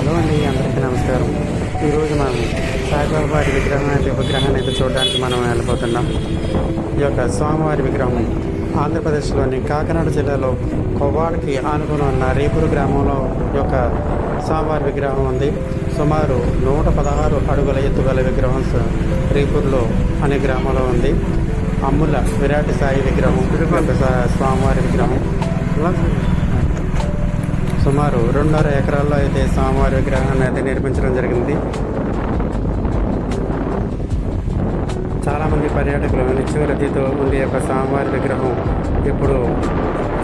Hello అండి, అందరికీ నమస్కారం. ఈరోజు మనం సాయిబాబా వారి విగ్రహాన్ని అయితే చూడడానికి మనం వెళ్ళిపోతున్నాం. ఈ యొక్క స్వామివారి విగ్రహం ఆంధ్రప్రదేశ్లోని కాకినాడ జిల్లాలో కొవ్వాడకి ఆనుకుని ఉన్న రేపూరు గ్రామంలో ఈ యొక్క స్వామివారి విగ్రహం ఉంది. సుమారు 116 అడుగుల ఎత్తుగల విగ్రహం రేపూరులో అనే గ్రామంలో ఉంది. అమ్ముల విరాట్ సాయి విగ్రహం, స్వామివారి విగ్రహం సుమారు 2.5 ఎకరాల్లో అయితే స్వామివారి విగ్రహాన్ని అయితే నిర్మించడం జరిగింది. చాలామంది పర్యాటకులు నిత్య రద్దీతో ఉండే యొక్క స్వామివారి విగ్రహం ఇప్పుడు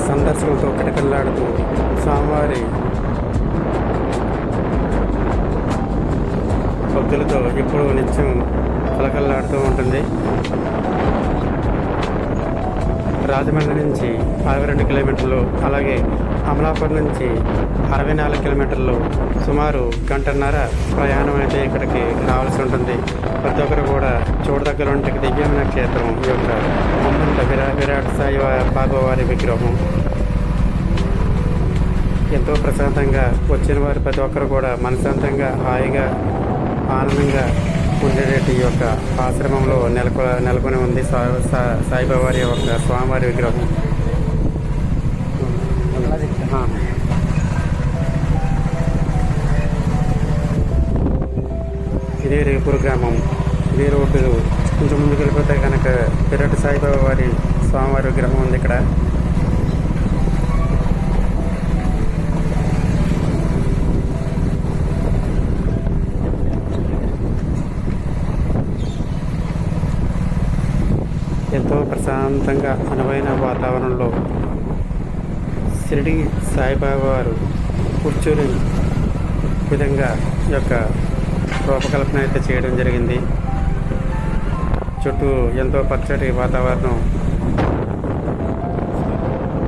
సందర్శకులతో కిటకిల్లాడుతూ స్వామివారి భక్తులతో ఇప్పుడు నిత్యం కలకల్లాడుతూ ఉంటుంది. రాజమండ్రి నుంచి 62 కిలోమీటర్లు, అలాగే అమలాపురం నుంచి 64 కిలోమీటర్లు, సుమారు 1.5 గంటల ప్రయాణం అయితే ఇక్కడికి రావాల్సి ఉంటుంది. ప్రతి ఒక్కరు కూడా చూడదగ్గర దివ్యమైన క్షేత్రం ఈ యొక్క అమ్ముల విరాట్ సాయి బాబా వారి విగ్రహం. ఎంతో ప్రశాంతంగా వచ్చిన వారు ప్రతి ఒక్కరు కూడా మనశాంతంగా హాయిగా ఆనందంగా ఉండేటి ఈ యొక్క ఆశ్రమంలో నెలకొని ఉంది సాయిబాబా వారి యొక్క స్వామివారి విగ్రహం. ఇదే రేపూరు గ్రామం. ఇదే రోడ్డు కొంచెం ముందుకు వెళ్ళిపోతే కనుక విరాట్ సాయిబాబా వారి స్వామివారి విగ్రహం ఉంది ఇక్కడ. ఎంతో ప్రశాంతంగా అనువైన వాతావరణంలో షిరిడి సాయిబాబా వారు కూర్చొని విధంగా ఈ యొక్క రూపకల్పన అయితే చేయడం జరిగింది. చుట్టూ ఎంతో పచ్చటి వాతావరణం,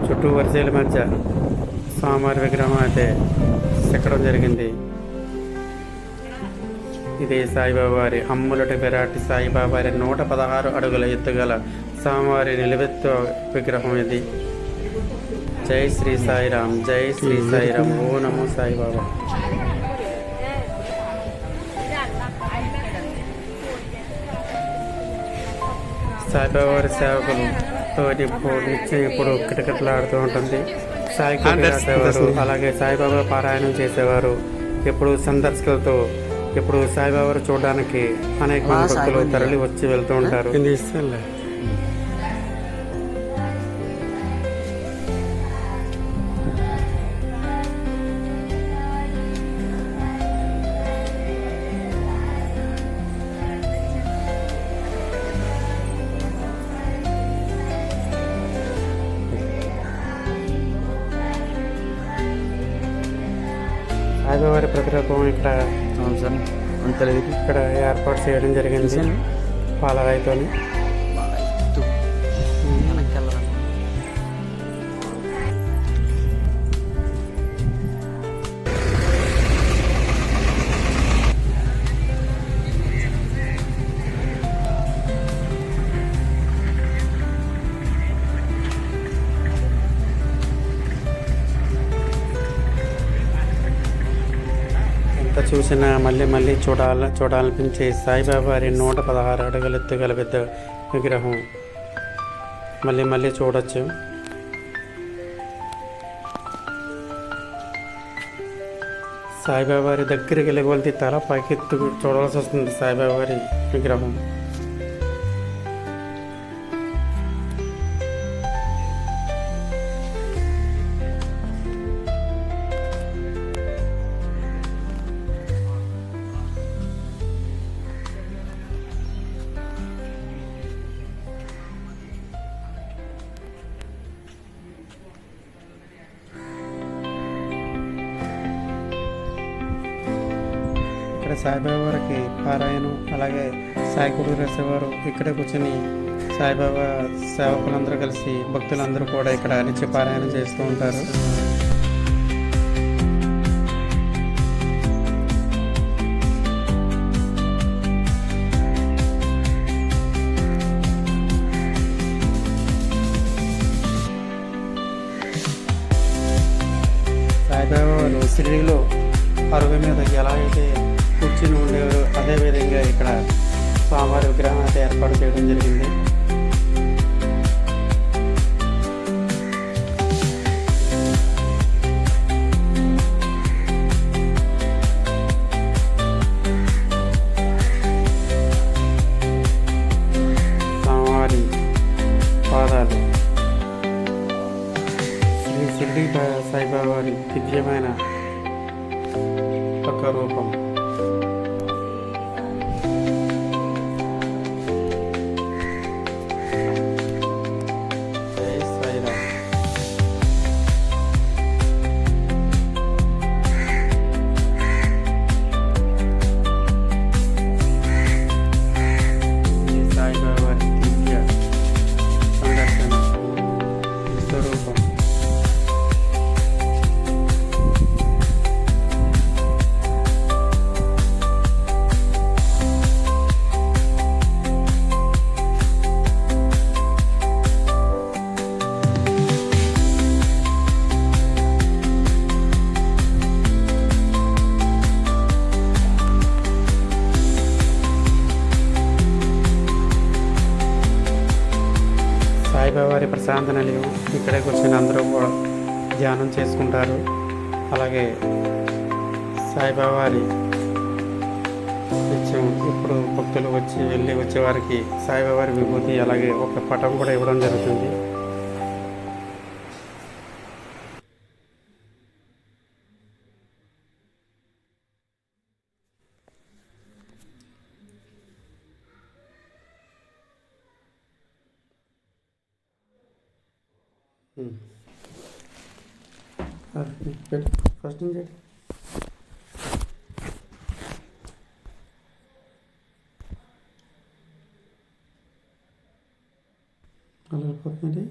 చుట్టూ వరిసేల మధ్య స్వామివారి విగ్రహం అయితే చెక్కడం జరిగింది. ఇది సాయిబాబా వారి అమ్ములటి విరాట్ సాయిబాబా వారి 116 అడుగుల ఎత్తుగల స్వామివారి నిలువెత్తు విగ్రహం ఇది. జై శ్రీ సాయిరామ్, జై శ్రీ సాయిరామ్, ఓ నమో సాయిబాబా. సాయిబాబా వారి సేవకులతో నిత్యం ఇప్పుడు కిటకిటలాడుతూ ఉంటుంది. సాయి రాసేవారు, అలాగే సాయిబాబా పారాయణం చేసేవారు. ఎప్పుడు సందర్శకులతో ఇప్పుడు సాయిబాబా చూడడానికి అనేక మంది భక్తులు తరలి వచ్చి వెళ్తూ ఉంటారు. సాయిబాబా వారి ప్రతిరూపం ఇక్కడ ఏర్పాటు చేయడం జరిగింది పాలరాయితో. చూసినా మళ్ళీ చూడాలనిపించే సాయిబాబా వారి 116 అడుగుల ఎత్తుగల పెద్ద విగ్రహం మళ్ళీ చూడొచ్చు. సాయిబాబా వారి దగ్గరికి వెళ్ళి తల పైకెత్తు చూడవలసి వస్తుంది సాయిబాబా వారి విగ్రహం. ఇక్కడ సాయిబాబా వారికి పారాయణం, అలాగే సాయి కొడుకు రాసేవారు ఇక్కడే కూర్చొని సాయిబాబా సేవకులందరూ కలిసి భక్తులందరూ కూడా ఇక్కడ నిత్య పారాయణం చేస్తూ ఉంటారు. సాయిబాబా వారు షిరిడీలో అరుగు మీద ఎలాగైతే కూర్చుని ఉండేవారు అదేవిధంగా ఇక్కడ స్వామివారి విగ్రహం అయితే ఏర్పాటు చేయడం జరిగింది. స్వామివారి పాదాలు శ్రీ షిరిడి సాయిబాబా వారి దివ్యమైన ఒక రూపం. జై సాయిరామ్. శ్రీ సాయిబాబా వారి దివ్య సందర్శన విశ్వరూపం. సాయిబాబా వారి ప్రశాంత నిలయం. ఇక్కడే కూర్చొని అందరూ కూడా ధ్యానం చేసుకుంటారు. అలాగే సాయిబాబా వారి నిత్యం ఇప్పుడు భక్తులు వచ్చే వారికి సాయిబాబా వారి విభూతి అలాగే ఒక పటం కూడా ఇవ్వడం జరుగుతుంది. ఫస్ట్ నుంచి అలా పోతుంది.